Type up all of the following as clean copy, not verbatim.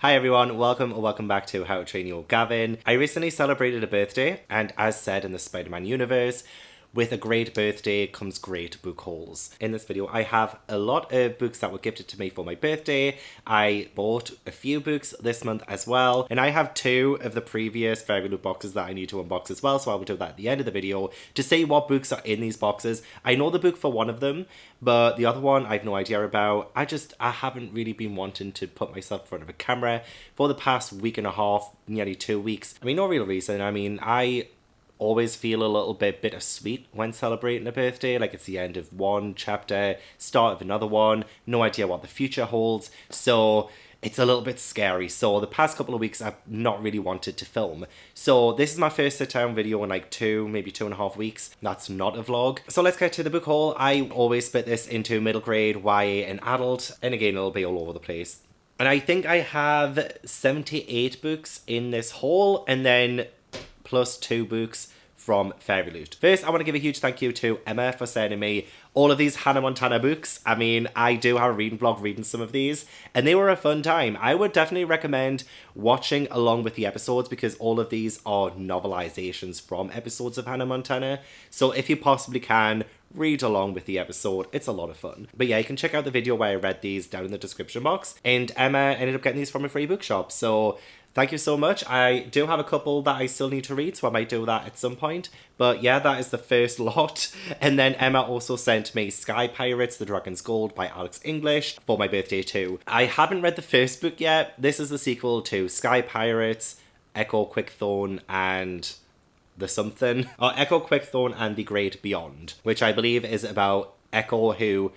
Hi everyone, welcome or welcome back to How to Train Your Gavin. I recently celebrated a birthday, and as said in the Spider-Man universe, with a great birthday comes great book hauls. In this video, I have a lot of books that were gifted to me for my birthday. I bought a few books this month as well, and I have 2 of the previous FairyLoot boxes that I need to unbox as well, so I will do that at the end of the video to see what books are in these boxes. I know the book for one of them, but the other one I have no idea about. I haven't really been wanting to put myself in front of a camera for the past week and a half, nearly 2 weeks. I mean, no real reason. I mean, I always feel a little bit bittersweet when celebrating a birthday, like it's the end of one chapter, start of another one, no idea what the future holds, so it's a little bit scary. So the past couple of weeks I've not really wanted to film. So this is my first sit down video in like 2, maybe 2.5 weeks. That's not a vlog. So let's get to the book haul. I always split this into middle grade, YA and adult, and again it'll be all over the place. And I think I have 78 books in this haul, and then plus 2 books from FairyLoot. First, I want to give a huge thank you to Emma for sending me all of these Hannah Montana books. I mean, I do have a reading vlog reading some of these, and they were a fun time. I would definitely recommend watching along with the episodes because all of these are novelizations from episodes of Hannah Montana. So if you possibly can, read along with the episode. It's a lot of fun. But yeah, you can check out the video where I read these down in the description box. And Emma ended up getting these from a free bookshop. So thank you so much. I do have a couple that I still need to read, so I might do that at some point. But yeah, that is the first lot. And then Emma also sent me Sky Pirates, The Dragon's Gold by Alex English for my birthday too. I haven't read the first book yet. This is the sequel to Sky Pirates, Echo Quickthorn, and the something. Echo Quickthorn and The Great Beyond, which I believe is about Echo who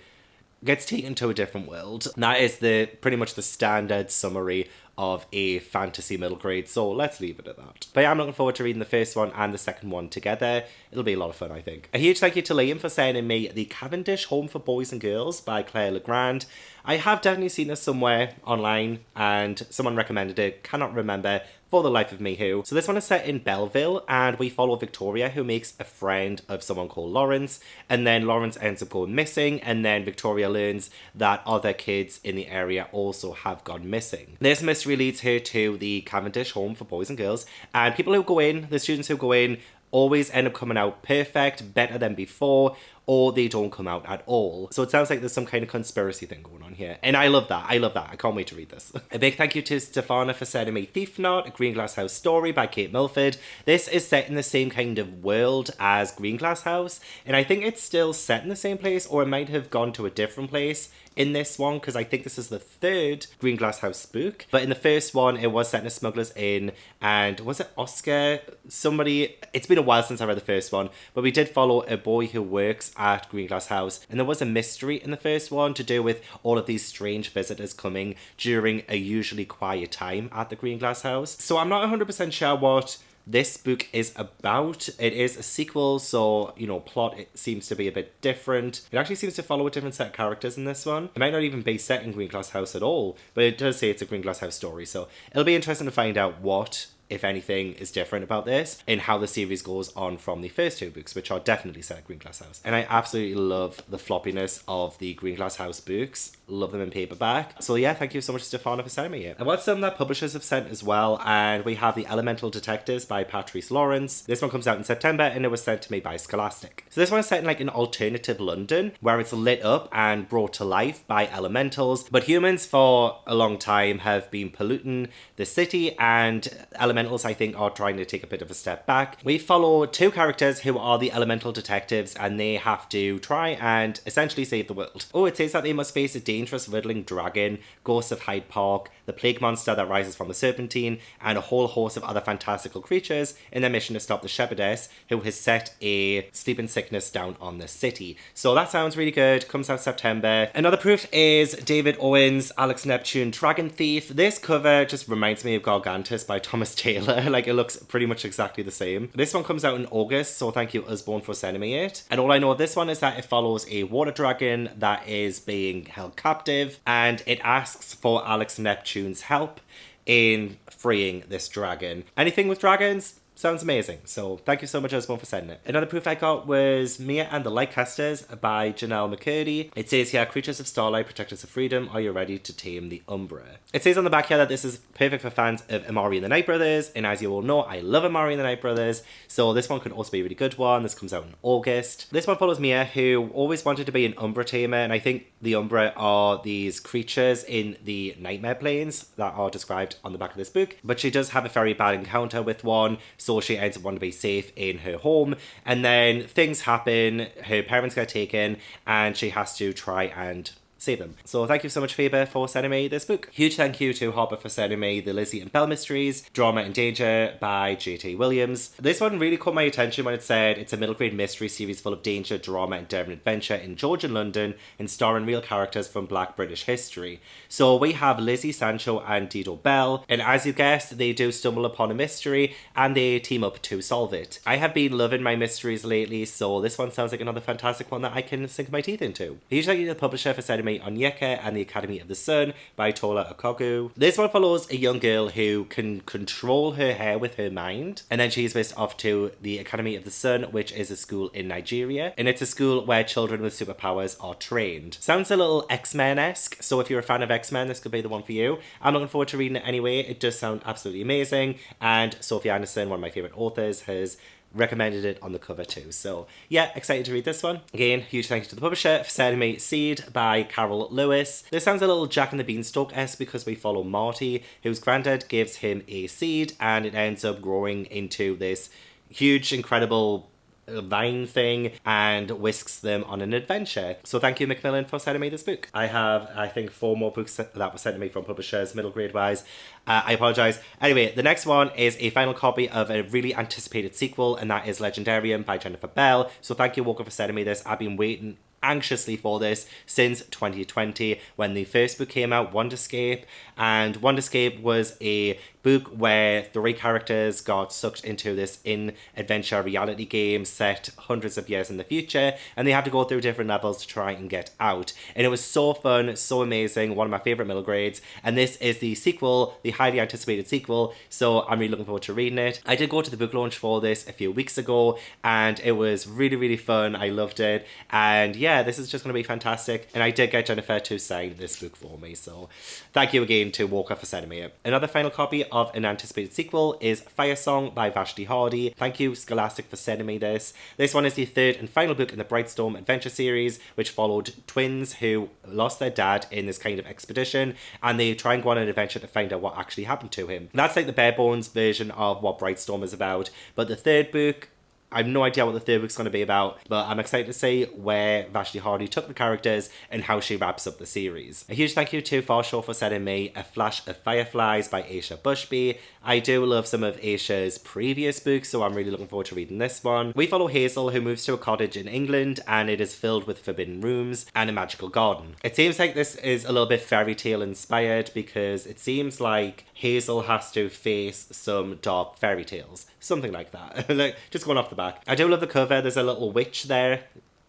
gets taken to a different world. And that is pretty much the standard summary of a fantasy middle grade, so let's leave it at that. But yeah, I'm looking forward to reading the first one and the second one together. It'll be a lot of fun, I think. A huge thank you to Liam for sending me The Cavendish Home for Boys and Girls by Claire Legrand. I have definitely seen this somewhere online, and someone recommended it. Cannot remember for the life of me who. So this one is set in Belleville, and we follow Victoria, who makes a friend of someone called Lawrence, and then Lawrence ends up going missing, and then Victoria learns that other kids in the area also have gone missing. This mystery leads her to the Cavendish Home for Boys and Girls, and people who go in, the students who go in, always end up coming out perfect, better than before, or they don't come out at all. So it sounds like there's some kind of conspiracy thing going on here. And I love that. I love that. I can't wait to read this. A big thank you to Stefana for sending me Thief Knot, a Green Glass House story by Kate Milford. This is set in the same kind of world as Green Glass House, and I think it's still set in the same place, or it might have gone to a different place in this one, because I think this is the 3rd Green Glass House book. But in the first one, it was set in a smuggler's inn, and was it Oscar? Somebody, it's been a while since I read the first one, but we did follow a boy who works at Green Glass House, and there was a mystery in the first one to do with all of these strange visitors coming during a usually quiet time at the Green Glass House. So I'm not 100% sure what this book is about. It is a sequel, so, you know, plot it seems to be a bit different. It actually seems to follow a different set of characters in this one. It might not even be set in Green Glass House at all, but it does say it's a Green Glass House story, so it'll be interesting to find out what, if anything, is different about this and how the series goes on from the first 2 books, which are definitely set at Green Glass House. And I absolutely love the floppiness of the Green Glass House books. Love them in paperback. So yeah, thank you so much, Stefana, for sending me it. And what's some that publishers have sent as well, and we have The Elemental Detectives by Patrice Lawrence. This one comes out in September, and it was sent to me by Scholastic. So this one is set in like an alternative London, where it's lit up and brought to life by elementals, but humans for a long time have been polluting the city, and elementals, I think, are trying to take a bit of a step back. We follow 2 characters who are the elemental detectives, and they have to try and essentially save the world. Oh, it says that they must face a dangerous riddling dragon, ghosts of Hyde Park, the plague monster that rises from the Serpentine, and a whole host of other fantastical creatures in their mission to stop the shepherdess who has set a sleeping sickness down on the city. So that sounds really good. Comes out September. Another proof is David Owen's Alex Neptune Dragon Thief. This cover just reminds me of Gargantus by Thomas Taylor. Like, it looks pretty much exactly the same. This one comes out in August, so thank you, Usborne, for sending me it. And all I know of this one is that it follows a water dragon that is being held captive, and it asks for Alex Neptune's help in freeing this dragon. Anything with dragons? Sounds amazing. So thank you so much, Osborne, for sending it. Another proof I got was Mia and the Lightcasters by Janelle McCurdy. It says here, creatures of starlight, protectors of freedom, are you ready to tame the Umbra? It says on the back here that this is perfect for fans of Amari and the Night Brothers, and as you all know, I love Amari and the Night Brothers, so this one could also be a really good one. This comes out in August. This one follows Mia, who always wanted to be an Umbra tamer, and I think the Umbra are these creatures in the Nightmare Plains that are described on the back of this book, but she does have a very bad encounter with one, so she ends up wanting to be safe in her home, and then things happen, her parents get taken, and she has to try and save them. So thank you so much, Faber, for sending me this book. Huge thank you to Harper for sending me the Lizzie and Belle Mysteries, Drama and Danger by J.T. Williams. This one really caught my attention when it said it's a middle grade mystery series full of danger, drama and daring adventure in Georgia and London and starring real characters from Black British history. So we have Lizzie, Sancho and Dido Bell, and as you guessed, they do stumble upon a mystery and they team up to solve it. I have been loving my mysteries lately, so this one sounds like another fantastic one that I can sink my teeth into. A huge thank you to the publisher for sending me Onyeka and the Academy of the Sun by Tola Okogu. This one follows a young girl who can control her hair with her mind, and then she's whisked off to the Academy of the Sun, which is a school in Nigeria, and it's a school where children with superpowers are trained. Sounds a little X-Men-esque, so if you're a fan of X-Men, this could be the one for you. I'm looking forward to reading it anyway. It does sound absolutely amazing, and Sophie Anderson, one of my favourite authors, has recommended it on the cover too. So yeah, excited to read this one. Again, huge thank you to the publisher for sending me Seed by Carol Lewis. This sounds a little Jack and the Beanstalk-esque because we follow Marty, whose granddad gives him a seed and it ends up growing into this huge, incredible vine thing and whisks them on an adventure. So thank you, Macmillan, for sending me this book. I have, I think, 4 more books that were sent to me from publishers, middle grade wise. I apologise. Anyway, the next one is a final copy of a really anticipated sequel, and that is Legendarium by Jennifer Bell. So thank you, Walker, for sending me this. I've been waiting anxiously for this since 2020 when the first book came out, Wonderscape, and Wonderscape was a book where 3 characters got sucked into this in-adventure reality game set hundreds of years in the future, and they had to go through different levels to try and get out. And it was so fun, so amazing, one of my favourite middle grades, and this is the sequel, the highly anticipated sequel, so I'm really looking forward to reading it. I did go to the book launch for this a few weeks ago, and it was really, really fun. I loved it, and yeah, this is just going to be fantastic, and I did get Jennifer to sign this book for me, so thank you again to Walker for sending me it. Another final copy of an anticipated sequel is Fire Song by Vashti Hardy. Thank you, Scholastic, for sending me this. This one is the 3rd and final book in the Brightstorm adventure series, which followed twins who lost their dad in this kind of expedition, and they try and go on an adventure to find out what actually happened to him. That's like the bare bones version of what Brightstorm is about, but the 3rd book, I have no idea what the 3rd book's going to be about, but I'm excited to see where Vashti Hardy took the characters and how she wraps up the series. A huge thank you to Farshaw for sending me A Flash of Fireflies by Aisha Bushby. I do love some of Aisha's previous books, so I'm really looking forward to reading this one. We follow Hazel, who moves to a cottage in England, and it is filled with forbidden rooms and a magical garden. It seems like this is a little bit fairy tale inspired because it seems like Hazel has to face some dark fairy tales. Something like that. Like, just going off the back. I do love the cover. There's a little witch there.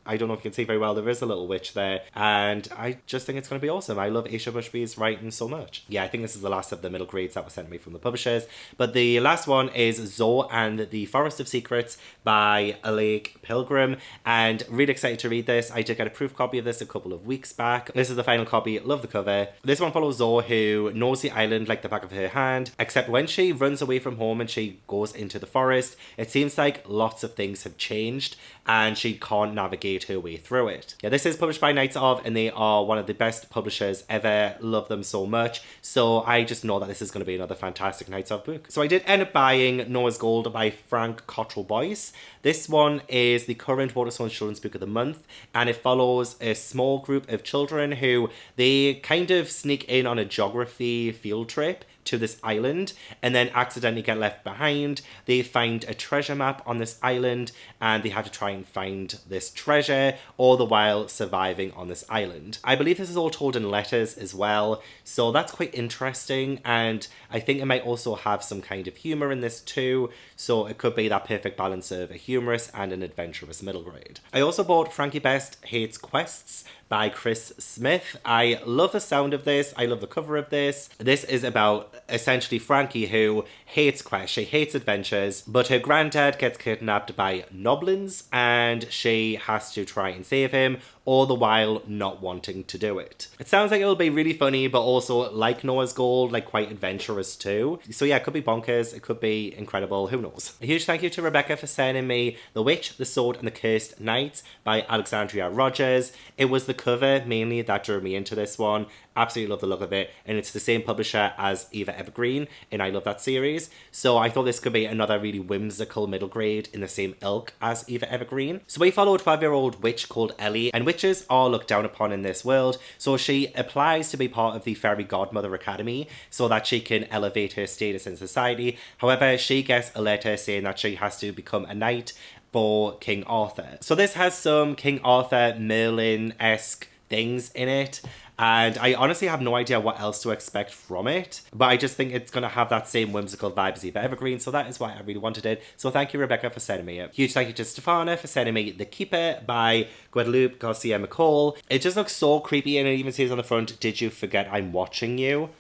I don't know if you can see very well, there is a little witch there, and I just think it's going to be awesome. I love Aisha Bushby's writing so much. Yeah, I think this is the last of the middle grades that were sent to me from the publishers, but the last one is Zoe and the Forest of Secrets by Áslaug Pilgrim, and really excited to read this. I did get a proof copy of this a couple of weeks back. This is the final copy. Love the cover. This one follows Zoe, who knows the island like the back of her hand, except when she runs away from home and she goes into the forest, it seems like lots of things have changed and she can't navigate her way through it. Yeah, this is published by Knights of, and they are one of the best publishers ever. Love them so much. So I just know that this is going to be another fantastic Knights of book. So I did end up buying Noah's Gold by Frank Cottrell Boyce. This one is the current Waterstones Children's Book of the Month, and it follows a small group of children who they kind of sneak in on a geography field trip to this island and then accidentally get left behind. They find a treasure map on this island and they have to try and find this treasure treasure, all the while surviving on this island. I believe this is all told in letters as well, so that's quite interesting, and I think it might also have some kind of humour in this too, so it could be that perfect balance of a humorous and an adventurous middle grade. I also bought Frankie Best Hates Quests by Chris Smith. I love the sound of this. I love the cover of this. This is about essentially Frankie, who hates quests. She hates adventures, but her granddad gets kidnapped by noblins and she has to try and save him, all the while not wanting to do it. It sounds like it'll be really funny, but also like Noah's Gold, like quite adventurous too. So yeah, it could be bonkers, it could be incredible, who knows. A huge thank you to Rebecca for sending me The Witch, the Sword and the Cursed Knight by Alexandria Rogers. It was the cover mainly that drew me into this one. Absolutely love the look of it, and it's the same publisher as Eva Evergreen, and I love that series. So I thought this could be another really whimsical middle grade in the same ilk as Eva Evergreen. So we follow a 12-year-old witch called Ellie, and witches are looked down upon in this world, so she applies to be part of the Fairy Godmother Academy so that she can elevate her status in society. However, she gets a letter saying that she has to become a knight for King Arthur. So this has some King Arthur, Merlin-esque things in it, and I honestly have no idea what else to expect from it, but I just think it's going to have that same whimsical vibe as Eva Evergreen, so that is why I really wanted it. So thank you, Rebecca, for sending me it. Huge thank you to Stefana for sending me The Keeper by Guadalupe Garcia McCall. It just looks so creepy, and it even says on the front, "Did you forget I'm watching you?"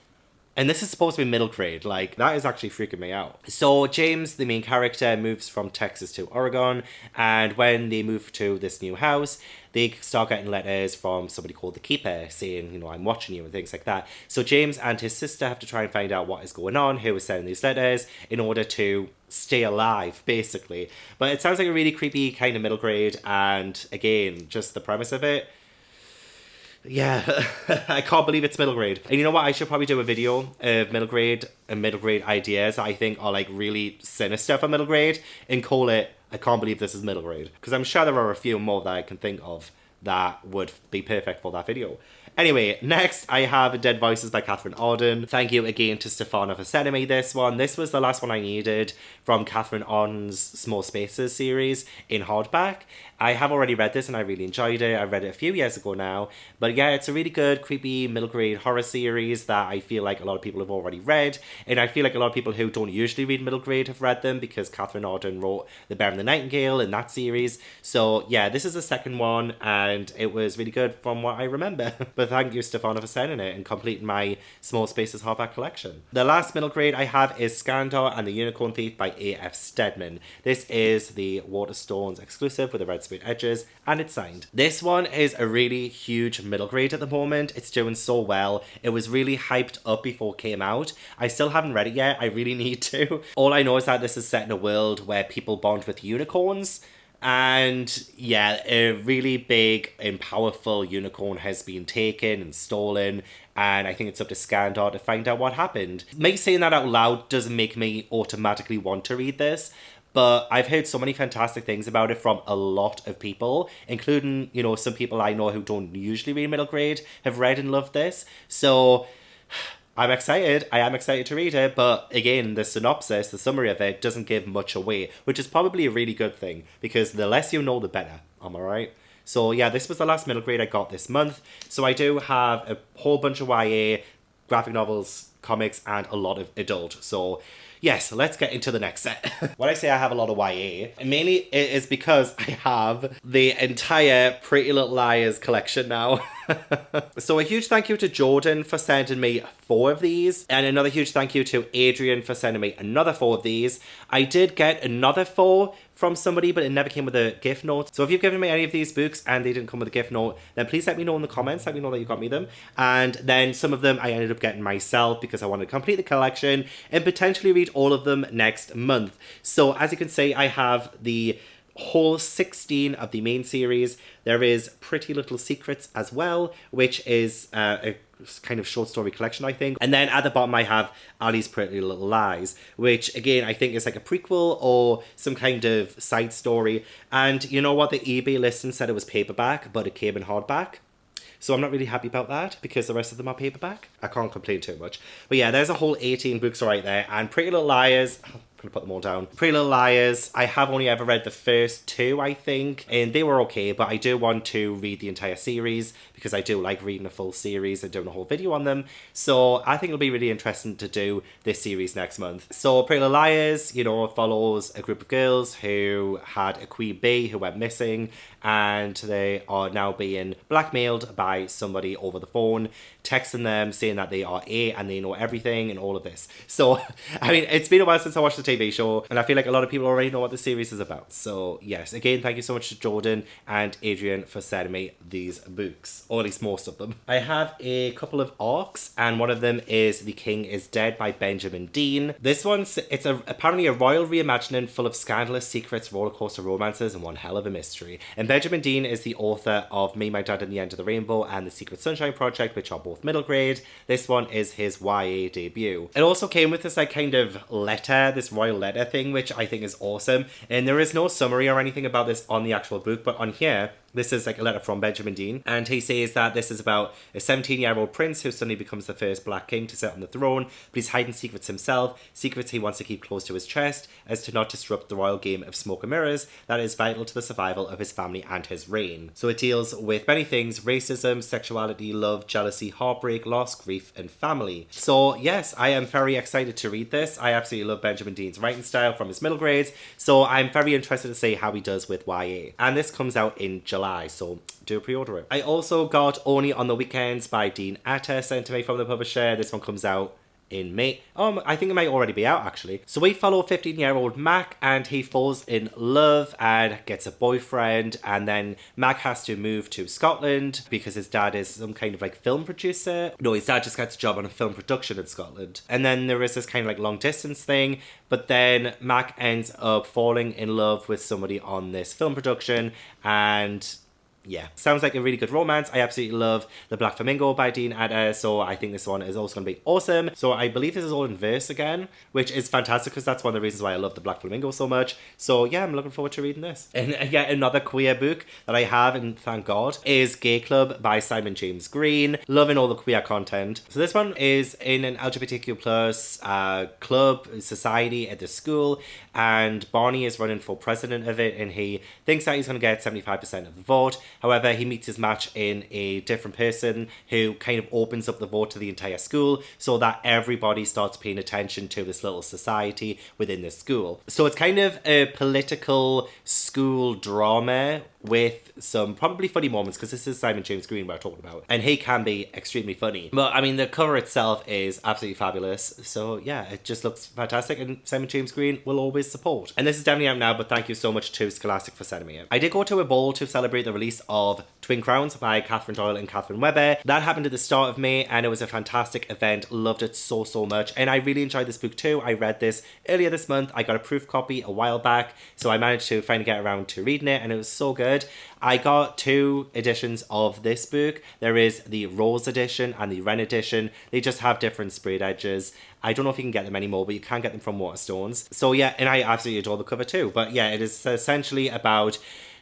And this is supposed to be middle grade, like, that is actually freaking me out. So James, the main character, moves from Texas to Oregon, and when they move to this new house, they start getting letters from somebody called The Keeper saying, you know, I'm watching you and things like that. So James and his sister have to try and find out what is going on, who is sending these letters, in order to stay alive, basically. But it sounds like a really creepy kind of middle grade, and again, just the premise of it, yeah, I can't believe it's middle grade. And you know what? I should probably do a video of middle grade and middle grade ideas I think are like really sinister for middle grade, and call it I Can't Believe This Is Middle Grade. Because I'm sure there are a few more that I can think of that would be perfect for that video. Anyway, next I have Dead Voices by Catherine Arden. Thank you again to Stefana for sending me this one. This was the last one I needed from Catherine Arden's Small Spaces series in hardback. I have already read this and I really enjoyed it. I read it a few years ago now. But yeah, it's a really good, creepy, middle grade horror series that I feel like a lot of people have already read. And I feel like a lot of people who don't usually read middle grade have read them, because Catherine Arden wrote The Bear and the Nightingale in that series. So yeah, this is the second one and it was really good from what I remember. But thank you, Stefana, for sending it and completing my Small Spaces hardback collection. The last middle grade I have is Skandar and the Unicorn Thief by A.F. Stedman. This is the Waterstones exclusive with the red sprayed edges, and it's signed. This one is a really huge middle grade at the moment. It's doing so well. It was really hyped up before it came out. I still haven't read it yet. I really need to. All I know is that this is set in a world where people bond with unicorns. And yeah, a really big and powerful unicorn has been taken and stolen, and I think it's up to Skandar to find out what happened. Me saying that out loud doesn't make me automatically want to read this, but I've heard so many fantastic things about it from a lot of people, including, you know, some people I know who don't usually read middle grade have read and loved this. So I'm excited. I am excited to read it, but again, the synopsis, the summary of it, doesn't give much away, which is probably a really good thing, because the less you know, the better. Am I right? So yeah, this was the last middle grade I got this month. So I do have a whole bunch of YA, graphic novels, comics, and a lot of adult. So yes, let's get into the next set. When I say I have a lot of YA, mainly it is because I have the entire Pretty Little Liars collection now. So a huge thank you to Jordan for sending me 4 of these, and another huge thank you to Adrian for sending me another 4 of these. I did get another 4 from somebody, but it never came with a gift note. So if you've given me any of these books and they didn't come with a gift note, then please let me know in the comments. Let me know that you got me them. And then some of them I ended up getting myself because I wanted to complete the collection and potentially read all of them next month. So as you can see, I have the whole 16 of the main series. There is Pretty Little Secrets as well, which is a kind of short story collection, I think. And then at the bottom I have Ali's Pretty Little Lies, which again I think is like a prequel or some kind of side story. And you know what, the eBay listing said it was paperback, but it came in hardback. So I'm not really happy about that because the rest of them are paperback. I can't complain too much. But yeah, there's a whole 18 books right there, and Pretty Little Liars, gonna put them all down. Pretty Little Liars, I have only ever read the first two, I think, and they were okay, but I do want to read the entire series because I do like reading a full series and doing a whole video on them. So I think it'll be really interesting to do this series next month. So Pretty Little Liars, you know, follows a group of girls who had a queen bee who went missing, and they are now being blackmailed by somebody over the phone, texting them saying that they are A and they know everything and all of this. So, I mean, it's been a while since I watched the TV show, and I feel like a lot of people already know what the series is about. So, yes, again, thank you so much to Jordan and Adrian for sending me these books, or at least most of them. I have a couple of arcs, and one of them is The King is Dead by Benjamin Dean. This one's, apparently a royal reimagining full of scandalous secrets, rollercoaster romances, and one hell of a mystery. And Benjamin Dean is the author of Me, My Dad and the End of the Rainbow and The Secret Sunshine Project, which are both middle grade. This one is his YA debut. It also came with this like kind of letter, this royal letter thing, which I think is awesome. And there is no summary or anything about this on the actual book, but on here, this is like a letter from Benjamin Dean, and he says that this is about a 17-year-old prince who suddenly becomes the first black king to sit on the throne, but he's hiding secrets himself, secrets he wants to keep close to his chest, as to not disrupt the royal game of smoke and mirrors that is vital to the survival of his family and his reign. So it deals with many things: racism, sexuality, love, jealousy, heartbreak, loss, grief, and family. So yes, I am very excited to read this. I absolutely love Benjamin Dean's writing style from his middle grades, so I'm very interested to see how he does with YA. And this comes out in July. So do pre-order it. I also got Only on the Weekends by Dean Atta sent to me from the publisher. This one comes out in May. I think it might already be out actually. So we follow 15-year-old Mac, and he falls in love and gets a boyfriend, and then Mac has to move to Scotland because his dad is some kind of like film producer. No, his dad just gets a job on a film production in Scotland. And then there is this kind of like long distance thing, but then Mac ends up falling in love with somebody on this film production, and yeah, sounds like a really good romance. I absolutely love The Black Flamingo by Dean Atta, so I think this one is also going to be awesome. So I believe this is all in verse again, which is fantastic because that's one of the reasons why I love The Black Flamingo so much. So yeah, I'm looking forward to reading this. And yet another queer book that I have, and thank God, is Gay Club by Simon James Green. Loving all the queer content. So this one is in an LGBTQ plus club, society at the school, and Barney is running for president of it, and he thinks that he's going to get 75% of the vote. However, he meets his match in a different person who kind of opens up the vote to the entire school so that everybody starts paying attention to this little society within this school. So it's kind of a political school drama with some probably funny moments, because this is Simon James Green we're talking about, and he can be extremely funny. But I mean, the cover itself is absolutely fabulous, so yeah, it just looks fantastic, and Simon James Green will always support. And this is definitely out now, but thank you so much to Scholastic for sending me it. I did go to a ball to celebrate the release of Twin Crowns by Catherine Doyle and Catherine Webber. That happened at the start of May, and it was a fantastic event. Loved it so much, and I really enjoyed this book too. I read this earlier this month. I got a proof copy a while back, so I managed to finally get around to reading it, and it was so good. I got 2 editions of this book. There is the Rose edition and the Wren edition. They just have different sprayed edges. I don't know if you can get them anymore, but you can get them from Waterstones. So yeah, and I absolutely adore the cover too. But yeah, it is essentially about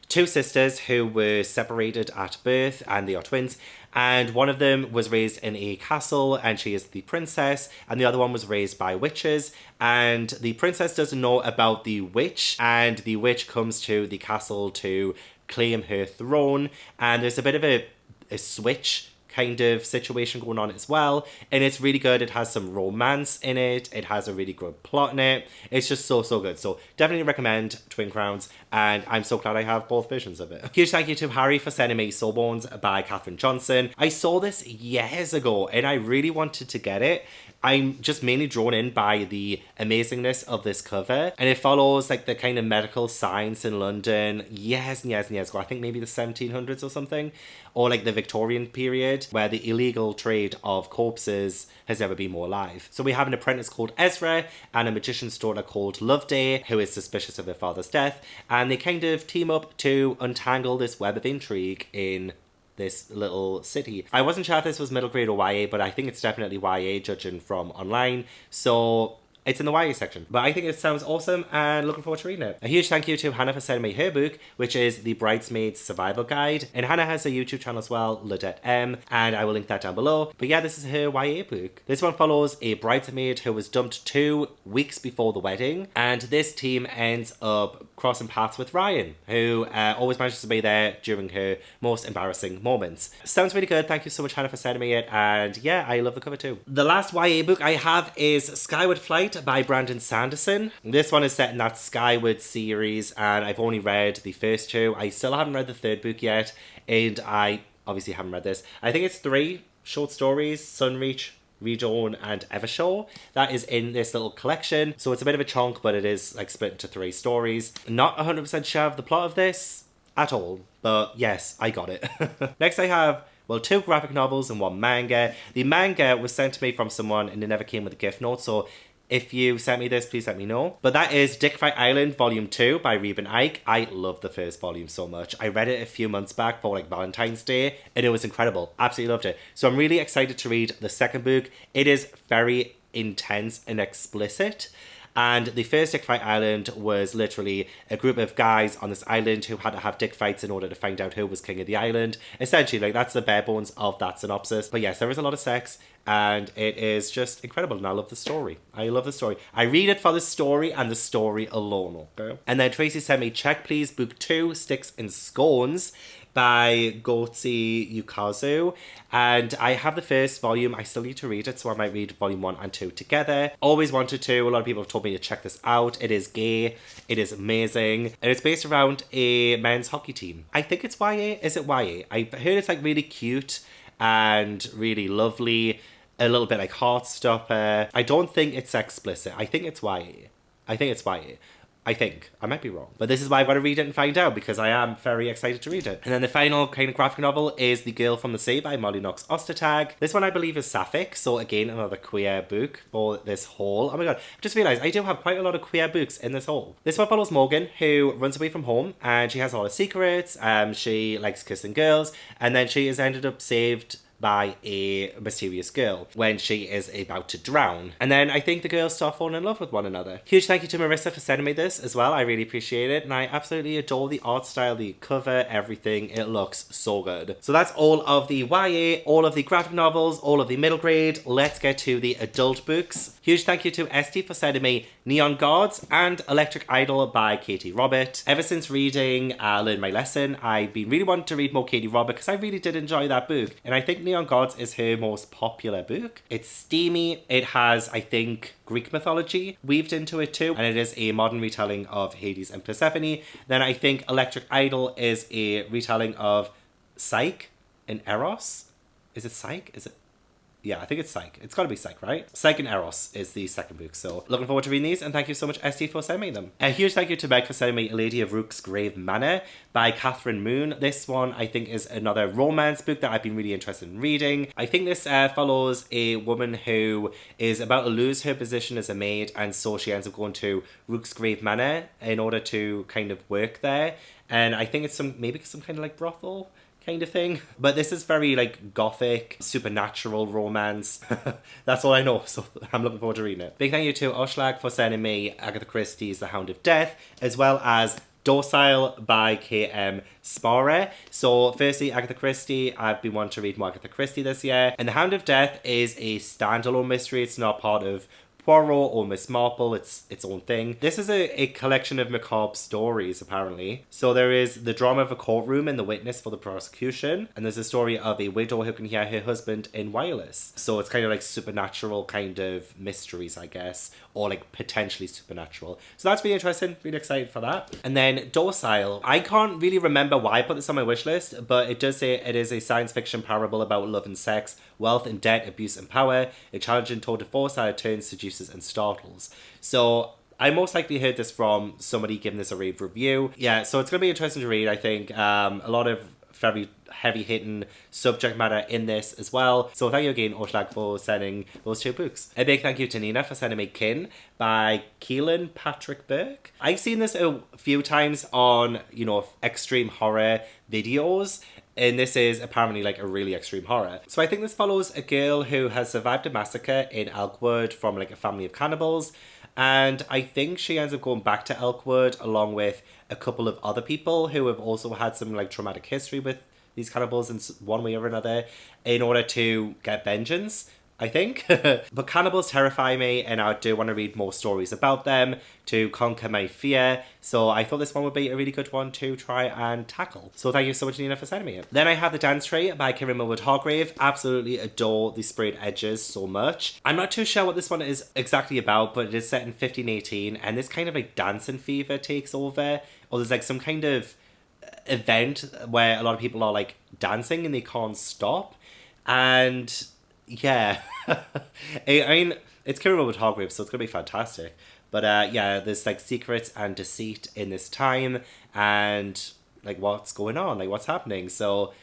2 sisters who were separated at birth, and they are twins. And one of them was raised in a castle, and she is the princess, and the other one was raised by witches, and the princess doesn't know about the witch, and the witch comes to the castle to claim her throne, and there's a bit of a switch kind of situation going on as well, and it's really good. It has some romance in it, it has a really good plot in it, it's just so good. So definitely recommend Twin Crowns, and I'm so glad I have both versions of it. Huge thank you to Harrie for sending me Soulbones by Katherine Johnson. I saw this years ago and I really wanted to get it. I'm just mainly drawn in by the amazingness of this cover, and it follows like the kind of medical science in London years ago. I think maybe the 1700s or something, or like the Victorian period, where the illegal trade of corpses has never been more alive. So we have an apprentice called Ezra and a magician's daughter called Loveday, who is suspicious of her father's death, and they kind of team up to untangle this web of intrigue in this little city. I wasn't sure if this was middle grade or YA, but I think it's definitely YA judging from online. So It's in the YA section. But I think it sounds awesome and looking forward to reading it. A huge thank you to Hannah for sending me her book, which is The Bridesmaid's Survival Guide. And Hannah has a YouTube channel as well, Ladette M, and I will link that down below. But yeah, this is her YA book. This one follows a bridesmaid who was dumped 2 weeks before the wedding, and this team ends up crossing paths with Ryan, who always manages to be there during her most embarrassing moments. Sounds really good. Thank you so much, Hannah, for sending me it. And yeah, I love the cover too. The last YA book I have is Skyward Flight by Brandon Sanderson. This one is set in that Skyward series, and I've only read the first 2. I still haven't read the 3rd book yet, and I obviously haven't read this. I think it's 3 short stories: Sunreach, Redawn, and Evershore. That is in this little collection. So it's a bit of a chunk, but it is like split into 3 stories. Not 100% sure of the plot of this at all, but yes, I got it. Next I have, well, 2 graphic novels and 1 manga. The manga was sent to me from someone and it never came with a gift note, so if you sent me this, please let me know. But that is Dick Fight Island Volume 2 by Reuben Ike. I love the first volume so much. I read it a few months back for like Valentine's Day, and it was incredible. Absolutely loved it. So I'm really excited to read the second book. It is very intense and explicit. And the first Dick Fight Island was literally a group of guys on this island who had to have dick fights in order to find out who was king of the island. Essentially, like, that's the bare bones of that synopsis. But yes, there is a lot of sex, and it is just incredible, and I love the story. I love the story. I read it for the story and the story alone, okay? And then Tracy sent me Check Please Book 2, Sticks and Scones by Gotsi Yukazu, and I have the first volume. I still need to read it, so I might read volume 1 and 2 together. Always wanted to. A lot of people have told me to check this out. It is gay, it is amazing, and it's based around a men's hockey team. I think it's YA. Is it YA? I heard it's like really cute and really lovely, a little bit like Heartstopper. I don't think it's explicit. I think it's YA. I think it's YA. I think. I might be wrong. But this is why I've got to read it and find out, because I am very excited to read it. And then the final kind of graphic novel is The Girl from the Sea by Molly Knox Ostertag. This one I believe is sapphic, so again another queer book for this haul. Oh my god, I just realised I do have quite a lot of queer books in this haul. This one follows Morgan, who runs away from home, and she has a lot of secrets. She likes kissing girls, and then she is ended up saved by a mysterious girl when she is about to drown. And then I think the girls start falling in love with one another. Huge thank you to Marissa for sending me this as well. I really appreciate it, and I absolutely adore the art style, the cover, everything. It looks so good. So that's all of the YA, all of the graphic novels, all of the middle grade. Let's get to the adult books. Huge thank you to Esty for sending me Neon Gods and Electric Idol by Katie Robert. Ever since reading Learn My Lesson, I've been really wanting to read more Katie Robert because I really did enjoy that book, and I think Neon Gods is her most popular book. It's steamy. It has, I think, Greek mythology weaved into it too, and it is a modern retelling of Hades and Persephone. Then I think Electric Idol is a retelling of Psyche and Eros. Is it Psyche? Is it? Yeah, I think it's Psyche. It's gotta be Psyche, right? Psyche and Eros is the second book. So looking forward to reading these, and thank you so much, ST, for sending me them. A huge thank you to Meg for sending me A Lady of Rook's Grave Manor by Catherine Moon. This one, I think, is another romance book that I've been really interested in reading. I think this follows a woman who is about to lose her position as a maid, and so she ends up going to Rook's Grave Manor in order to kind of work there. And I think it's maybe some kind of like brothel kind of thing. But this is very like gothic, supernatural romance. That's all I know, so I'm looking forward to reading it. Big thank you to Áslaug for sending me Agatha Christie's The Hound of Death, as well as Docile by K.M. Sparrer. So firstly, Agatha Christie. I've been wanting to read more Agatha Christie this year. And The Hound of Death is a standalone mystery. It's not part of Poirot or Miss Marple, it's its own thing. This is a collection of macabre stories, apparently. So there is the drama of a courtroom and the witness for the prosecution, and there's a story of a widow who can hear her husband in wireless. So it's kind of like supernatural kind of mysteries, I guess, or like potentially supernatural. So that's really interesting, really excited for that. And then Docile. I can't really remember why I put this on my wish list, but it does say it is a science fiction parable about love and sex, wealth and debt, abuse and power, a challenging tour de force that turns, seduces and startles. So I most likely heard this from somebody giving this a rave review. Yeah, so it's going to be interesting to read, I think. A lot of very heavy-hitting subject matter in this as well. So thank you again, Áslaug, for sending those two books. A big thank you to Nina for sending me Kin by Keelan Patrick Burke. I've seen this a few times on, extreme horror videos, And this is apparently like a really extreme horror. So I think this follows a girl who has survived a massacre in Elkwood from like a family of cannibals. And I think she ends up going back to Elkwood along with a couple of other people who have also had some like traumatic history with these cannibals in one way or another in order to get vengeance, I think. But cannibals terrify me, and I do want to read more stories about them to conquer my fear. So I thought this one would be a really good one to try and tackle. So thank you so much, Nina, for sending me it. Then I have The Dance Tree by Kieran Millwood-Hargrave. Absolutely adore the sprayed edges so much. I'm not too sure what this one is exactly about, but it is set in 1518, and this kind of like dancing fever takes over. Or there's like some kind of event where a lot of people are like dancing and they can't stop. And yeah, I mean, it's Kieran Millwood-Hargrave, so it's gonna be fantastic. But yeah, there's like secrets and deceit in this time, and like what's going on, like what's happening. So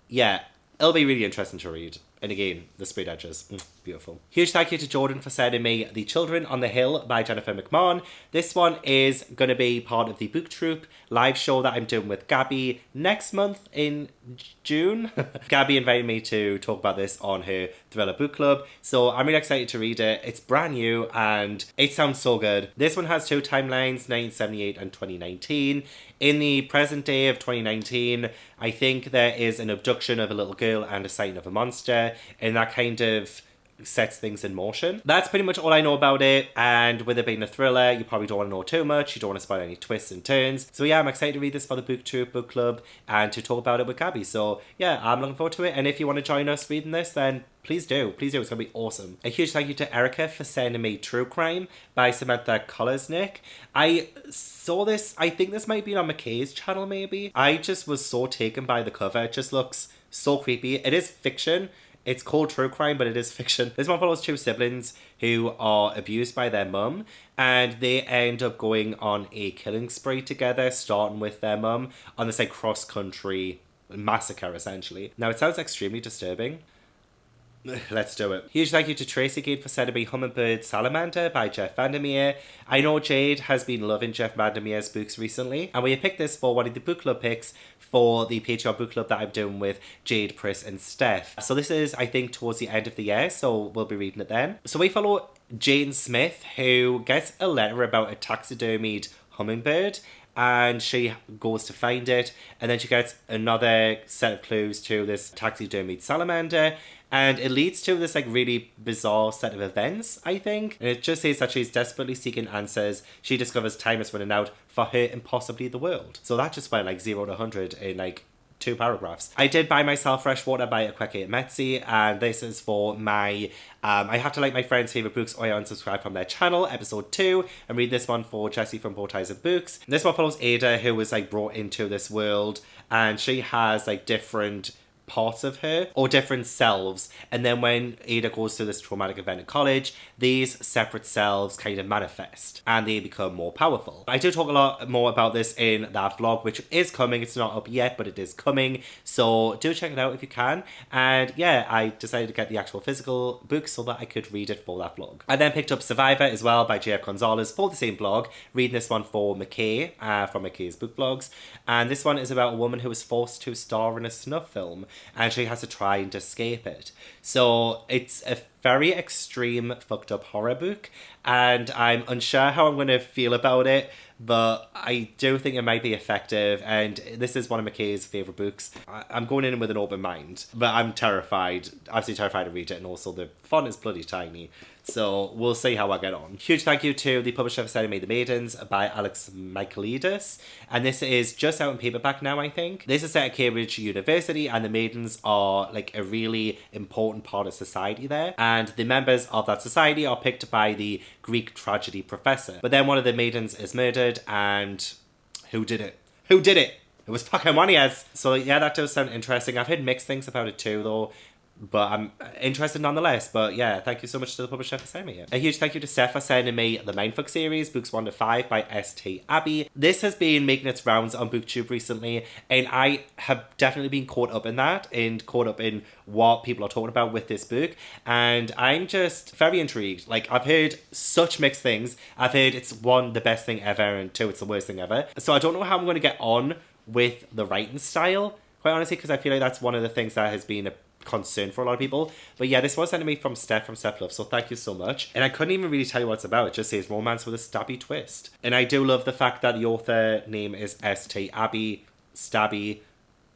yeah, it'll be really interesting to read. And again, the sprayed edges, beautiful. Huge thank you to Jordan for sending me The Children on the Hill by Jennifer McMahon. This one is going to be part of the Book Troop live show that I'm doing with Gabby next month in June. Gabby invited me to talk about this on her Thriller Book Club, so I'm really excited to read it. It's brand new and it sounds so good. This one has two timelines, 1978 and 2019. In the present day of 2019, I think there is an abduction of a little girl and a sighting of a monster, and that kind of sets things in motion. That's pretty much all I know about it, and with it being a thriller, you probably don't want to know too much, you don't want to spoil any twists and turns. So yeah, I'm excited to read this for the Book Troop Book Club and to talk about it with Gabby. So yeah, I'm looking forward to it, and if you want to join us reading this, then please do, it's going to be awesome. A huge thank you to Erica for sending me True Crime by Samantha Kolesnik. I saw this, I think this might be on McKay's channel maybe. I just was so taken by the cover, it just looks so creepy. It is fiction. It's called True Crime, but it is fiction. This one follows two siblings who are abused by their mum, and they end up going on a killing spree together, starting with their mum, on this like cross-country massacre, essentially. Now, it sounds extremely disturbing. Let's do it. Huge thank you to Tracy Gate for sending me Hummingbird Salamander by Jeff Vandermeer. I know Jade has been loving Jeff Vandermeer's books recently, and we have picked this for one of the book club picks for the Patreon book club that I'm doing with Jade, Pris and Steph. So this is, I think, towards the end of the year, so we'll be reading it then. So we follow Jane Smith, who gets a letter about a taxidermied hummingbird, and she goes to find it, and then she gets another set of clues to this taxidermied salamander, and it leads to this like really bizarre set of events, I think. And it just says that she's desperately seeking answers. She discovers time is running out for her and possibly the world. So that just went like 0 to 100 in like 2 paragraphs. I did buy myself Freshwater by Akweke Metsi, and this is for my I have to like my friends' favourite books or unsubscribe from their channel, episode 2, and read this one for Jessie from Bow Ties of Books. This one follows Ada, who was like brought into this world, and she has like different parts of her or different selves, and then when Ada goes through this traumatic event at college, these separate selves kind of manifest and they become more powerful. I do talk a lot more about this in that vlog, which is coming. It's not up yet, but it is coming, so do check it out if you can. And yeah, I decided to get the actual physical book so that I could read it for that vlog. I then picked up Survivor as well by J.F. Gonzalez for the same vlog, reading this one for McKay from McKay's book vlogs, and this one is about a woman who was forced to star in a snuff film, and she has to try and escape it. So it's a very extreme, fucked up horror book, and I'm unsure how I'm going to feel about it, but I do think it might be effective, and this is one of McKay's favourite books. I'm going in with an open mind, but I'm terrified, absolutely terrified to read it, and also the font is bloody tiny. So we'll see how I get on. Huge thank you to the publisher for sending me The Maidens by Alex Michaelidis. And this is just out in paperback now, I think. This is set at Cambridge University, and the Maidens are like a really important part of society there. And the members of that society are picked by the Greek tragedy professor. But then one of the Maidens is murdered, and who did it? Who did it? It was fucking Juanez. So yeah, that does sound interesting. I've heard mixed things about it too, though, but I'm interested nonetheless. But yeah, thank you so much to the publisher for sending me it. A huge thank you to Steph for sending me the Mindfuck series, books 1 to 5 by St. Abbey. This has been making its rounds on BookTube recently, and I have definitely been caught up in that and caught up in what people are talking about with this book, and I'm just very intrigued. Like, I've heard such mixed things. I've heard it's 1, the best thing ever, and 2, it's the worst thing ever. So I don't know how I'm going to get on with the writing style, quite honestly, because I feel like that's one of the things that has been a concern for a lot of people. But yeah, this was sent to me from Steph from Steph Love, so thank you so much. And I couldn't even really tell you what it's about. It just says romance with a stabby twist. And I do love the fact that the author name is St. Abby Stabby.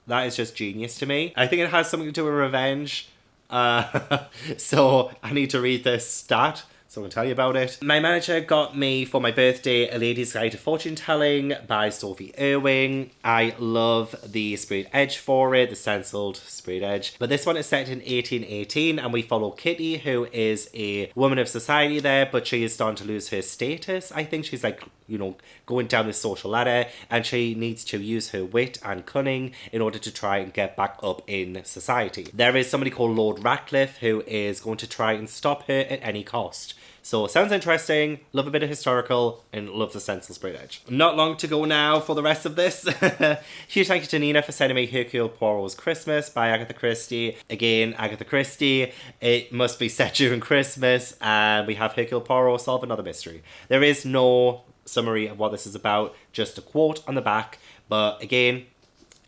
That is just genius to me. I think it has something to do with revenge. So I need to read this stat, so I'm going to tell you about it. My manager got me for my birthday A Lady's Guide to Fortune Telling by Sophie Irving. I love the sprayed edge for it, the stenciled sprayed edge. But this one is set in 1818 and we follow Kitty, who is a woman of society there, but she is starting to lose her status. I think she's like, you know, going down the social ladder, and she needs to use her wit and cunning in order to try and get back up in society. There is somebody called Lord Ratcliffe who is going to try and stop her at any cost. So sounds interesting, love a bit of historical, and love the stencil sprayed edge. Not long to go now for the rest of this. Huge thank you to Nina for sending me Hercule Poirot's Christmas by Agatha Christie. Again, Agatha Christie, it must be set during Christmas, and we have Hercule Poirot solve another mystery. There is no summary of what this is about, just a quote on the back, but again,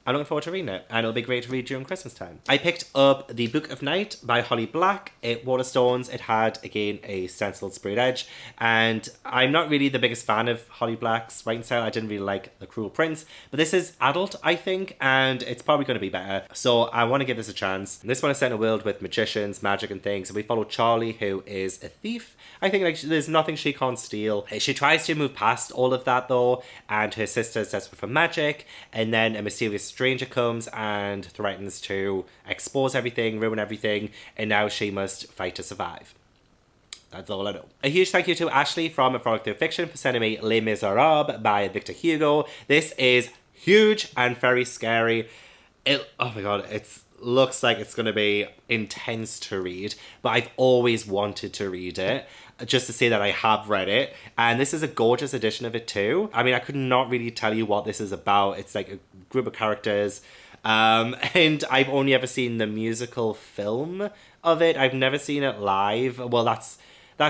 I'm looking forward to reading it, and it'll be great to read during Christmas time. I picked up The Book of Night by Holly Black. It Waterstones. It had, again, a stenciled sprayed edge, and I'm not really the biggest fan of Holly Black's writing style. I didn't really like The Cruel Prince, but this is adult, I think, and it's probably going to be better, so I want to give this a chance. This one is set in a world with magicians, magic, and things, and we follow Charlie, who is a thief. I think like there's nothing she can't steal. She tries to move past all of that, though, and her sister is desperate for magic, and then a mysterious stranger comes and threatens to expose everything, ruin everything, and now she must fight to survive. That's all I know. A huge thank you to Ashley from A Frolic Through Fiction for sending me Les Miserables by Victor Hugo. This is huge and very scary. Oh my god, it looks like it's going to be intense to read, but I've always wanted to read it, just to say that I have read it, and this is a gorgeous edition of it too. I mean, I could not really tell you what this is about. It's like a group of characters, and I've only ever seen the musical film of it. I've never seen it live. Well, that's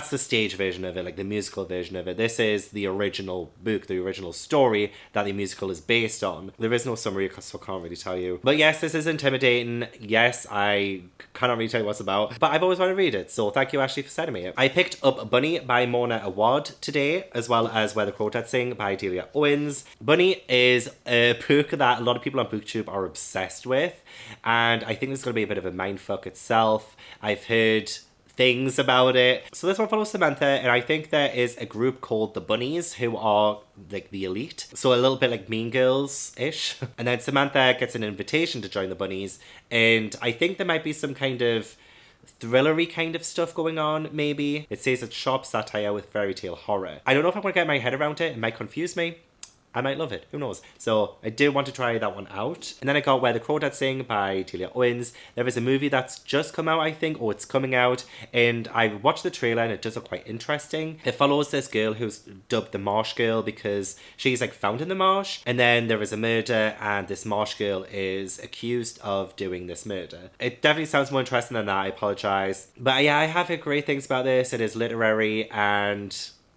the stage version of it, like the musical version of it. This is the original book, the original story that the musical is based on. There is no summary, so I can't really tell you. But yes, this is intimidating. Yes, I cannot really tell you what it's about, but I've always wanted to read it, so thank you, Ashley, for sending me it. I picked up Bunny by Mona Awad today, as well as Where the Quartet Sing by Delia Owens. Bunny is a book that a lot of people on BookTube are obsessed with, and I think it's going to be a bit of a mindfuck itself. I've heard things about it. So this one follows Samantha, and I think there is a group called the Bunnies who are like the elite, so a little bit like Mean Girls-ish. And then Samantha gets an invitation to join the Bunnies, and I think there might be some kind of thrillery kind of stuff going on, maybe. It says it's sharp satire with fairy tale horror. I don't know if I'm going to get my head around it. It might confuse me. I might love it, who knows. So I do want to try that one out. And then I got Where the Crawdads Sing by Delia Owens. There is a movie that's just come out, I think, or it's coming out, and I watched the trailer and it does look quite interesting. It follows this girl who's dubbed the Marsh Girl because she's like found in the marsh, and then there is a murder and this Marsh Girl is accused of doing this murder. It definitely sounds more interesting than that, I apologise. But yeah, I have heard great things about this. It is literary and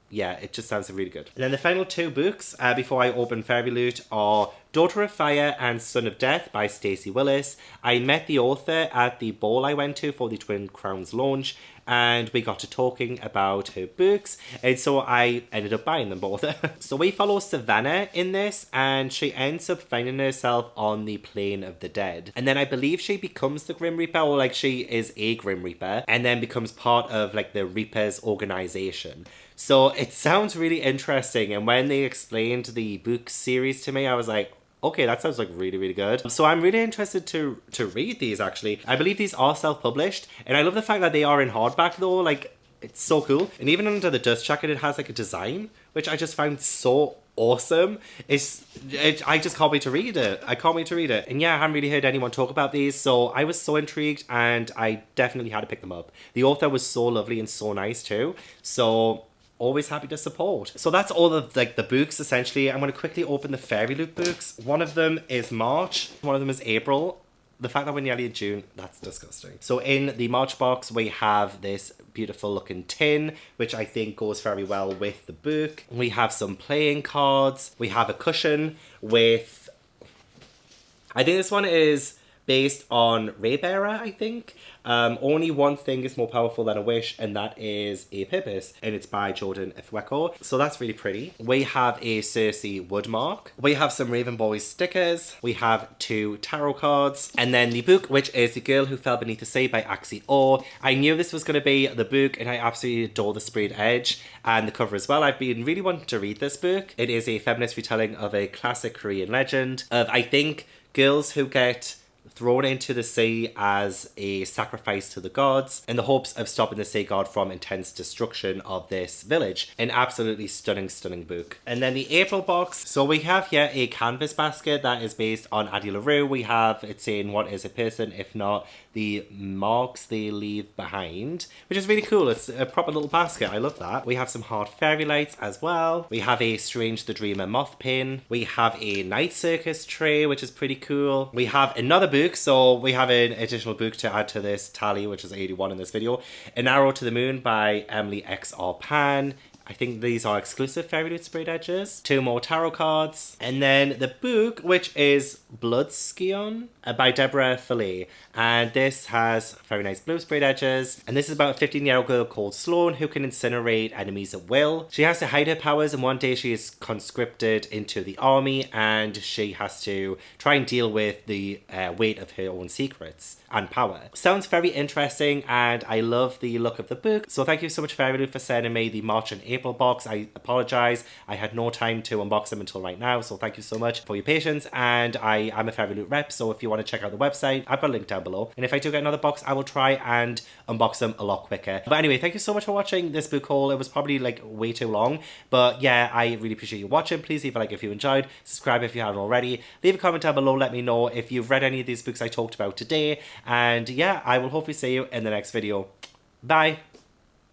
yeah, it just sounds really good. And then the final two books before I open FairyLoot are Daughter of Fire and Son of Death by Stacey Willis. I met the author at the ball I went to for the Twin Crowns launch, and we got to talking about her books, and so I ended up buying them both. So we follow Savannah in this, and she ends up finding herself on the plane of the dead. And then I believe she becomes the Grim Reaper, or like she is a Grim Reaper, and then becomes part of like the Reapers organization. So it sounds really interesting, and when they explained the book series to me, I was like, okay, that sounds like really, really good. So I'm really interested to read these, actually. I believe these are self-published, and I love the fact that they are in hardback, though. Like, it's so cool. And even under the dust jacket, it has like a design, which I just found so awesome. I just can't wait to read it. I can't wait to read it. And yeah, I haven't really heard anyone talk about these, so I was so intrigued, and I definitely had to pick them up. The author was so lovely and so nice too, so always happy to support. So that's all of like the books essentially. I'm going to quickly open the FairyLoot books. One of them is March, one of them is April. The fact that we're nearly in June, that's disgusting. So in the March box, we have this beautiful looking tin, which I think goes very well with the book. We have some playing cards. We have a cushion with I think this one is based on Raybearer, I think. Only one thing is more powerful than a wish, and that is a purpose, and it's by Jordan Ithweko. So that's really pretty. We have a Cersei woodmark. We have some Raven Boys stickers. We have 2 tarot cards, and then the book, which is The Girl Who Fell Beneath the Sea by Axie Orr. I knew this was going to be the book, and I absolutely adore the sprayed edge and the cover as well. I've been really wanting to read this book. It is a feminist retelling of a classic Korean legend of, I think, girls who get thrown into the sea as a sacrifice to the gods in the hopes of stopping the sea god from intense destruction of this village. An absolutely stunning, stunning book. And then the April box. So we have here a canvas basket that is based on Addie LaRue. We have it saying what is a person, if not the marks they leave behind, which is really cool. It's a proper little basket. I love that. We have some hard fairy lights as well. We have a Strange the Dreamer moth pin. We have a Night Circus tray, which is pretty cool. We have another book. So we have an additional book to add to this tally, which is 81 in this video. An Arrow to the Moon by Emily X.R. Pan. I think these are exclusive FairyLoot sprayed edges. 2 more tarot cards. And then the book, which is Bloodskion by Deborah Fillet. And this has very nice blue sprayed edges. And this is about a 15-year-old girl called Sloane who can incinerate enemies at will. She has to hide her powers, and one day she is conscripted into the army, and she has to try and deal with the weight of her own secrets and power. Sounds very interesting, and I love the look of the book. So thank you so much, FairyLoot, for sending me the March and April box. I apologize. I had no time to unbox them until right now, so thank you so much for your patience. And I am a FairyLoot rep, so if you want to check out the website, I've got a link down below. And if I do get another box, I will try and unbox them a lot quicker. But anyway, thank you so much for watching this book haul. It was probably like way too long, but yeah, I really appreciate you watching. Please leave a like if you enjoyed, subscribe if you haven't already, leave a comment down below, let me know if you've read any of these books I talked about today, and yeah, I will hopefully see you in the next video. Bye!